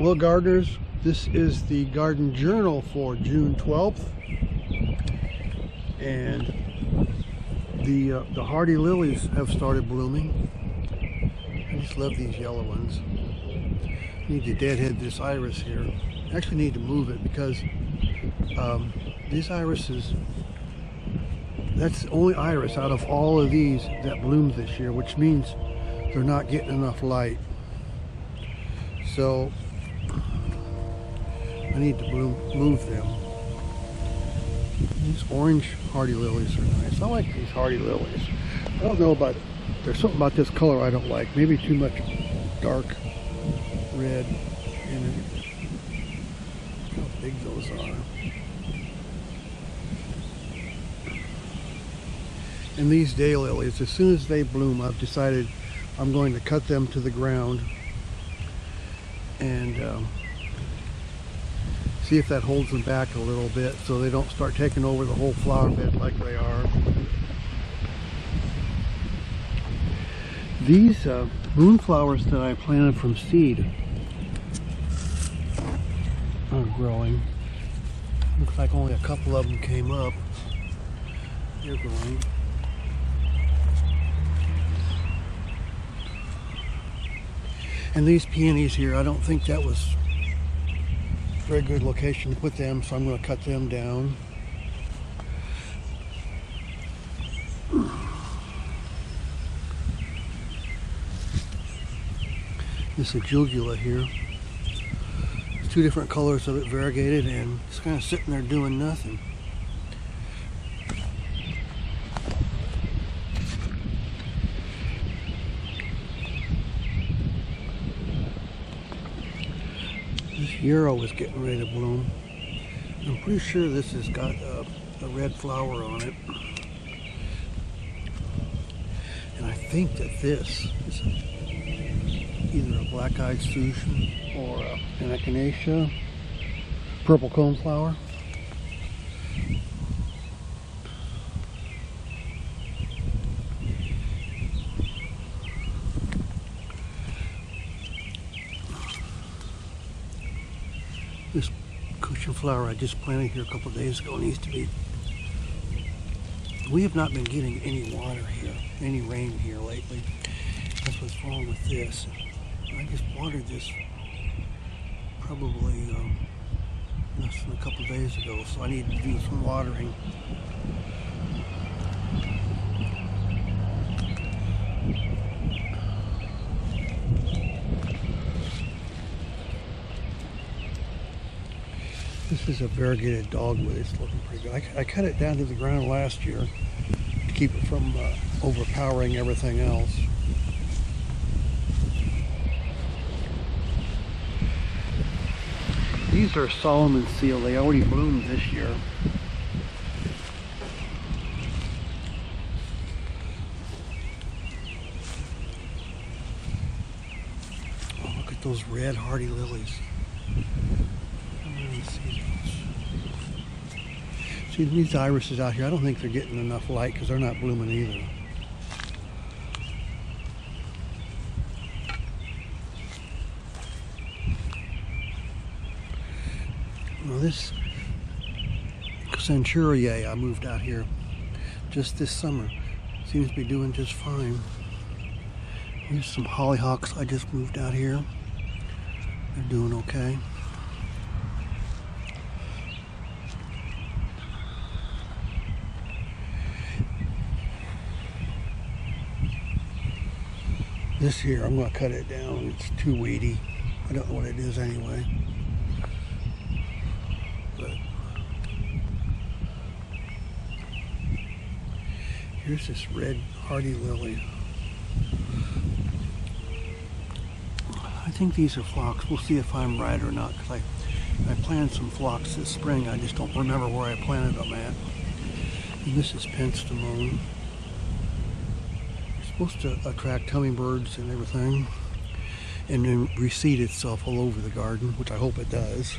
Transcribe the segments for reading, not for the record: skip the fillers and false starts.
Well, gardeners, this is the garden journal for June 12th, and the hardy lilies have started blooming. I just love these yellow ones. I need to deadhead this iris here. I actually need to move it because these irises, that's the only iris out of all of these that blooms this year, which means they're not getting enough light. So I need to move them. These orange hardy lilies are nice. I like these hardy lilies. I don't know about, there's something about this color I don't like. Maybe too much dark red in it. How big those are. And these daylilies, as soon as they bloom, I've decided I'm going to cut them to the ground and see if that holds them back a little bit so they don't start taking over the whole flower bed like they are. These moonflowers that I planted from seed are growing. Looks like only a couple of them came up. They're growing. And these peonies here, I don't think that was a very good location to put them, so I'm going to cut them down. This Ajuga here. There's two different colors of it, variegated, and it's kind of sitting there doing nothing. This Euro is getting ready to bloom. I'm pretty sure this has got a red flower on it. And I think that this is either a black-eyed Susan or an echinacea, purple coneflower. This cushion flower I just planted here a couple of days ago needs to be. We have not been getting any water here, any rain here lately. That's what's wrong with this. I just watered this probably less than a couple of days ago, so I need to do some watering. This is a variegated dogwood. It's looking pretty good. I cut it down to the ground last year to keep it from overpowering everything else. These are Solomon seal. They already bloomed this year. Oh, look at those red hardy lilies. See these irises out here, I don't think they're getting enough light because they're not blooming either. Well, this Centuriae I moved out here just this summer. Seems to be doing just fine. Here's some hollyhocks I just moved out here. They're doing okay. This here, I'm going to cut it down. It's too weedy. I don't know what it is anyway. But here's this red hardy lily. I think these are phlox. We'll see if I'm right or not, because I planted some phlox this spring. I just don't remember where I planted them at. And this is Penstemon. Supposed to attract hummingbirds and everything, and then reseed itself all over the garden, which I hope it does.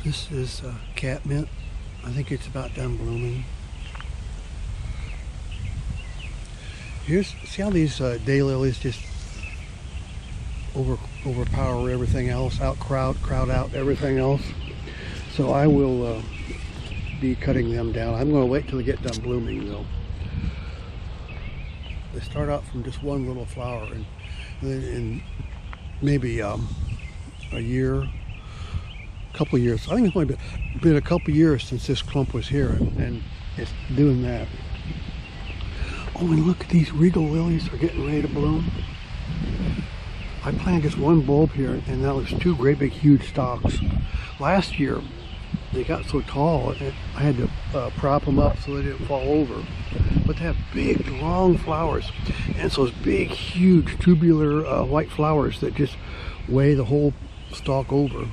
This is Catmint. I think it's about done blooming. See how these daylilies just overpower everything else, crowd out everything else. So I will be cutting them down. I'm going to wait till they get done blooming though. They start out from just one little flower, and then in maybe a year, couple of years. I think it's only been a couple of years since this clump was here, and it's doing that. Oh, and look, these Regal lilies are getting ready to bloom. I planted just one bulb here, and now there's two great big huge stalks. Last year, they got so tall, I had to prop them up so they didn't fall over. But they have big, long flowers, and it's those big, huge, tubular white flowers that just weigh the whole stalk over.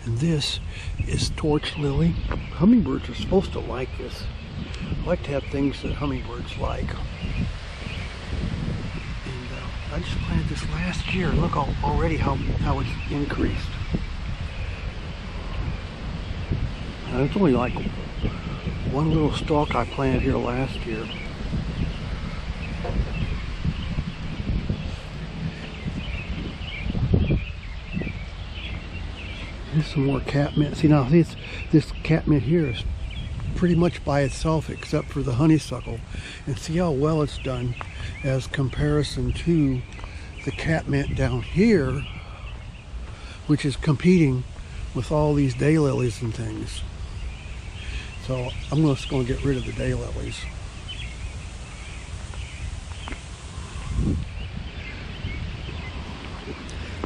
And this is torch lily. Hummingbirds are supposed to like this. I like to have things that hummingbirds like. And I just planted this last year. Look already how it's increased. It's only like one little stalk I planted here last year. Here's some more catmint. See now, this catmint here is pretty much by itself except for the honeysuckle. And see how well it's done as comparison to the catmint down here, which is competing with all these daylilies and things. So I'm just going to get rid of the daylilies.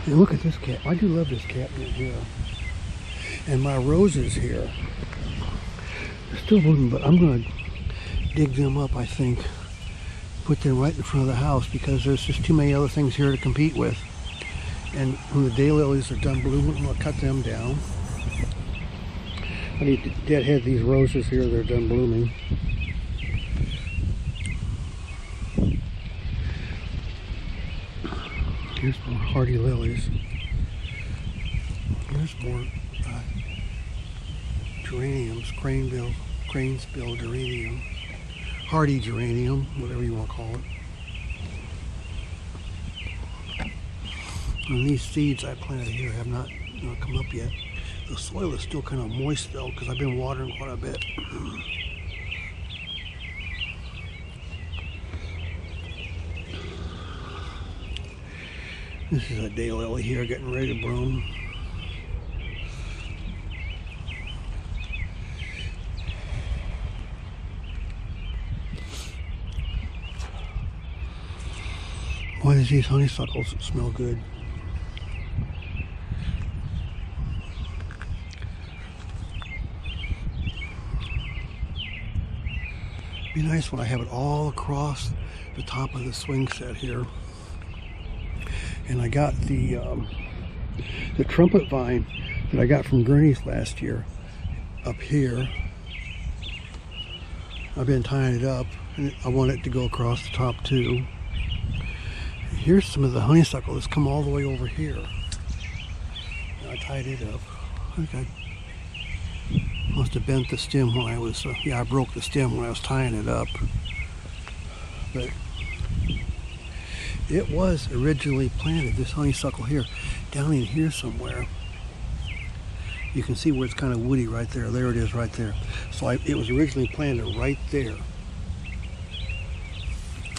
And look at this cat. I do love this catmint here. And my roses here, they're still blooming, but I'm going to dig them up, I think. Put them right in front of the house because there's just too many other things here to compete with. And when the daylilies are done blooming, I'm going to cut them down. I need to deadhead these roses here. They're done blooming. Here's more hardy lilies. Here's more geraniums, cranesbill geranium, hardy geranium, whatever you want to call it. And these seeds I planted here have not come up yet. The soil is still kind of moist though, because I've been watering quite a bit. This is a daylily here getting ready to bloom. Why does these honeysuckles smell good? Be nice when I have it all across the top of the swing set here. And I got the trumpet vine that I got from Gurney's last year up here. I've been tying it up, and I want it to go across the top too. Here's some of the honeysuckle that's come all the way over here. And I tied it up. I think I must have bent the stem when I was, I broke the stem when I was tying it up. But it was originally planted, this honeysuckle here, down in here somewhere. You can see where it's kind of woody right there. There it is right there. So it was originally planted right there.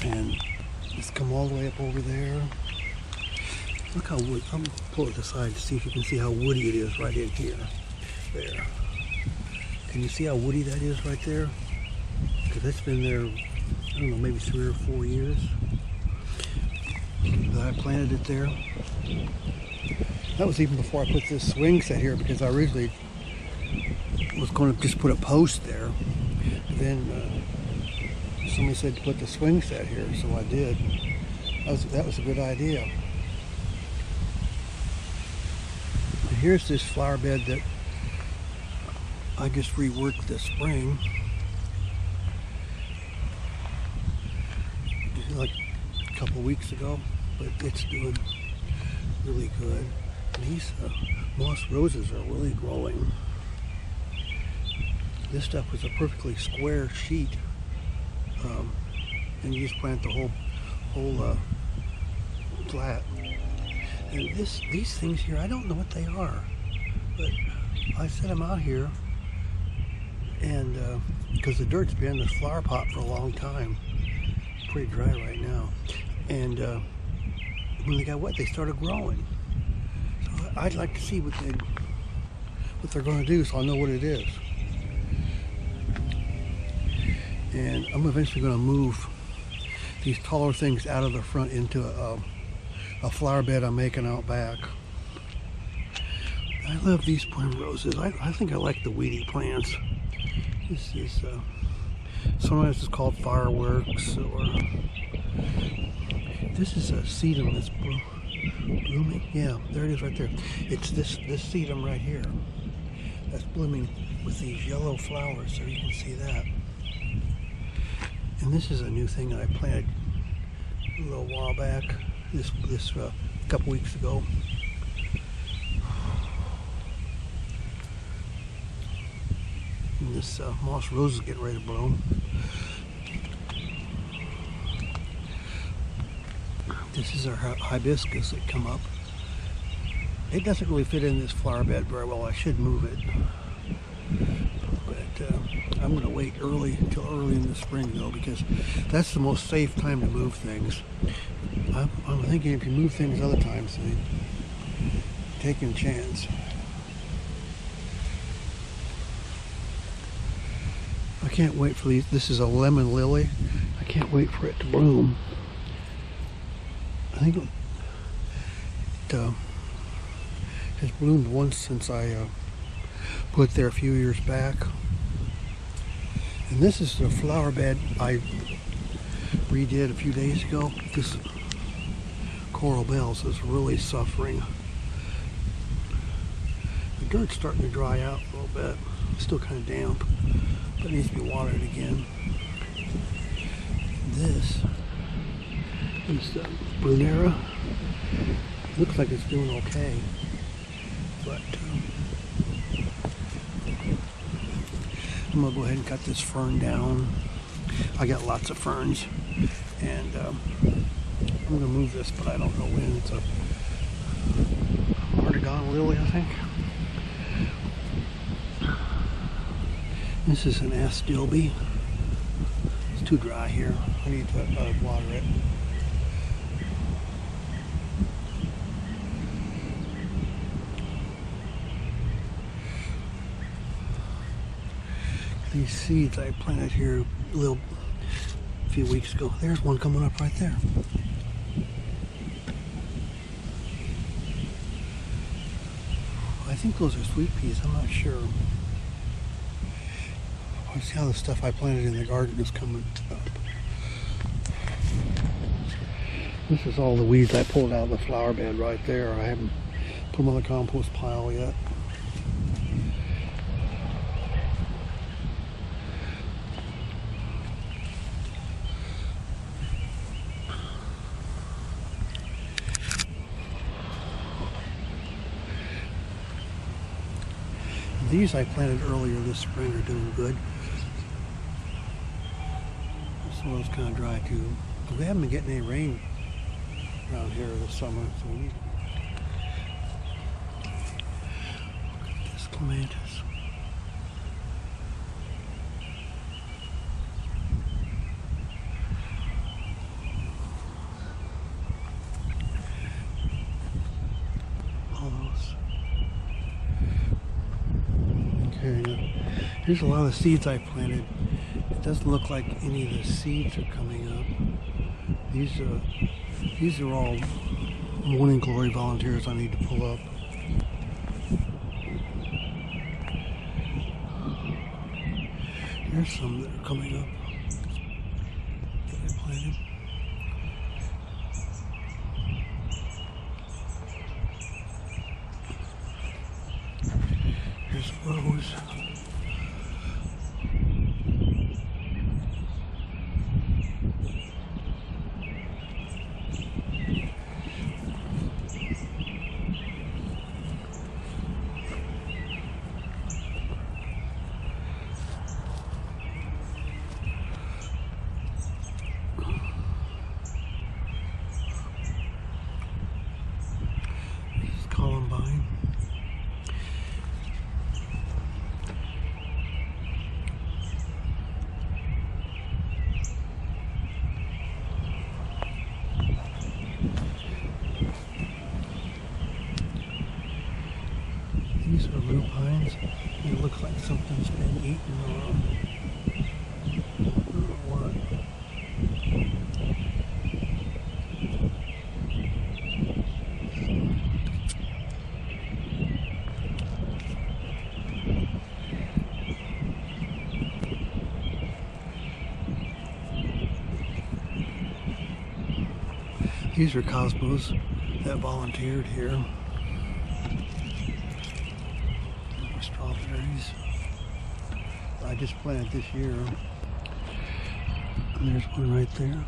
And it's come all the way up over there. Look how woody, I'm going to pull it aside to see if you can see how woody it is right in here. There. Can you see how woody that is right there? Because it's been there, I don't know, maybe 3 or 4 years that I planted it there. That was even before I put this swing set here, because I originally was going to just put a post there. But then somebody said to put the swing set here, so I did. That was a good idea. And here's this flower bed that I just reworked this spring. Like a couple weeks ago, but it's doing really good. These moss roses are really growing. This stuff was a perfectly square sheet, and you just plant the whole flat. And these things here, I don't know what they are, but I set them out here, and because the dirt's been in this flower pot for a long time, pretty dry right now, and when they got wet, they started growing. So I'd like to see what they're going to do, so I'll know what it is. And I'm eventually going to move these taller things out of the front into a flower bed I'm making out back. I love these primroses. I think I like the weedy plants. This is sometimes it's called fireworks, or this is a sedum that's blooming. Yeah, there it is right there. It's this sedum right here that's blooming with these yellow flowers, so you can see that. And this is a new thing that I planted a little while back, this couple weeks ago. And this moss rose is getting ready to bloom. This is our hibiscus that come up. It doesn't really fit in this flower bed very well. I should move it. But I'm going to wait until early in the spring though, because that's the most safe time to move things. I'm thinking if you move things other times, then you're taking a chance. I can't wait for these. This is a lemon lily. I can't wait for it to bloom. I think it has bloomed once since I put it there a few years back. And this is the flower bed I redid a few days ago. This coral bells is really suffering. The dirt's starting to dry out a little bit. It's still kind of damp, but it needs to be watered again. This is the Brunera. Looks like it's doing okay, but I'm gonna go ahead and cut this fern down. I got lots of ferns, and I'm gonna move this, but I don't know when. It's a Variegated lily, I think. This is an astilbe. It's too dry here. I need to water it. These seeds I planted here a few weeks ago. There's one coming up right there. I think those are sweet peas. I'm not sure. I see how the stuff I planted in the garden is coming up. This is all the weeds I pulled out of the flower bed right there. I haven't put them on the compost pile yet. These I planted earlier this spring are doing good. This soil's kind of dry too. We haven't been getting any rain around here this summer, so we need. Look at this clematis. Here's a lot of seeds I planted. It doesn't look like any of the seeds are coming up. These are all morning glory volunteers I need to pull up. Here's some that are coming up that I planted. Here's a rose. These are cosmos that volunteered here. More strawberries. I just planted this year. And there's one right there.